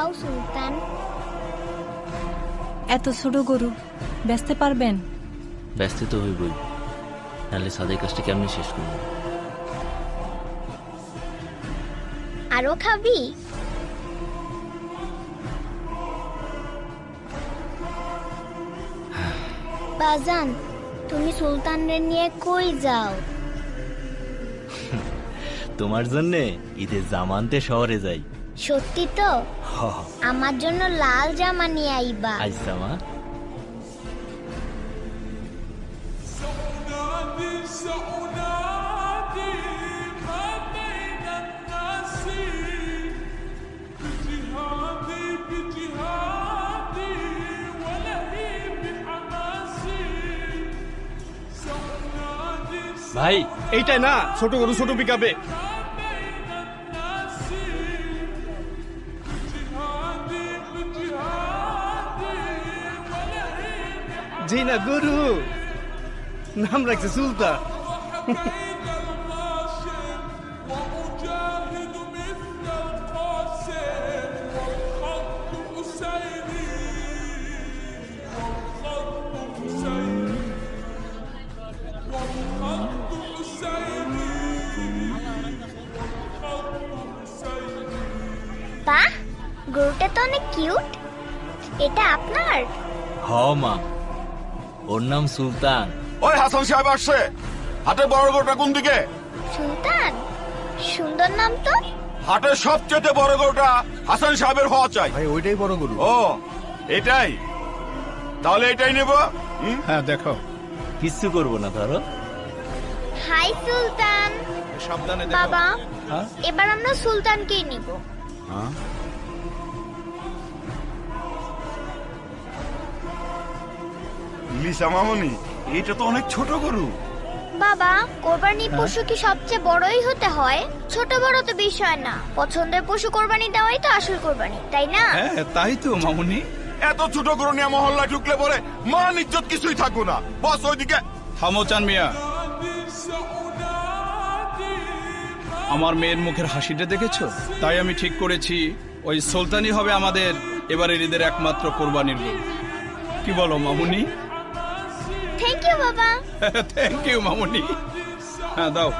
দাও সুলতান। এত ছোট গরু বেচতে পারবেন? ব্যস্ত তো হইবই, নাহলে সাদের কাজটা কেমনি শেষ করবো? আরো খাবি? বাজান, তুমি সুলতানরে নিয়ে কই যাও? তোমার জন্যে ঈদের জামানতে শহরে যাই। সত্যি তো? আমার জন্য লাল জামা নিয়ে আইবা। আজ জামা ভাই, এইটাই না ছোট গরু ছোট পিকাবে। জি না গরু নাম রাখছে সুলতান। বাহ, গরুটা তো অনেক কিউট। এটা আপনার? হ মা, ওর নাম সুলতান। ওই হাসান সাহেব আসছে। হাটের বড় গরুটা কোন দিকে? সুলতান, সুন্দর নাম তো। হাটের সবচেয়ে বড় গরুটা হাসান সাহেবের হওয়া চাই। ভাই ওইটাই বড় গরু। ও এটাই, তাহলে এটাই নেব। হ্যাঁ দেখো। কিচ্ছু করবো না, ধরো। হাই সুলতান। সাবধানে বাবা, হ্যাঁ? এবার আমরা সুলতানকেই নিব। লিসা মামনি, এটা তো অনেক ছোট গরু। বাবা, কোরবানির পশু কি সবচেয়ে বড়ই হতে হয়? ছোট বড় তো বিষয় না, পছন্দের পশু কোরবানি দেওয়াই তো আসল কোরবানি, তাই না? হ্যাঁ তাই তো মামুনি। এত ছোট গরু নিয়ে মহল্লায় ঢুকলে পরে মান ইজ্জত কিছুই থাকবো না। বস ওইদিকে। থামো চান মিয়া। আমার মেয়ের মুখের হাসিটা দেখেছো? তাই আমি ঠিক করেছি ওই সুলতানই হবে আমাদের এবারের ঈদের একমাত্র কোরবানির গরু। কি বলো মামুনি? থ্যাংক ইউ বাবা। থ্যাংক ইউ মামুনি। হ্যাঁ দাও।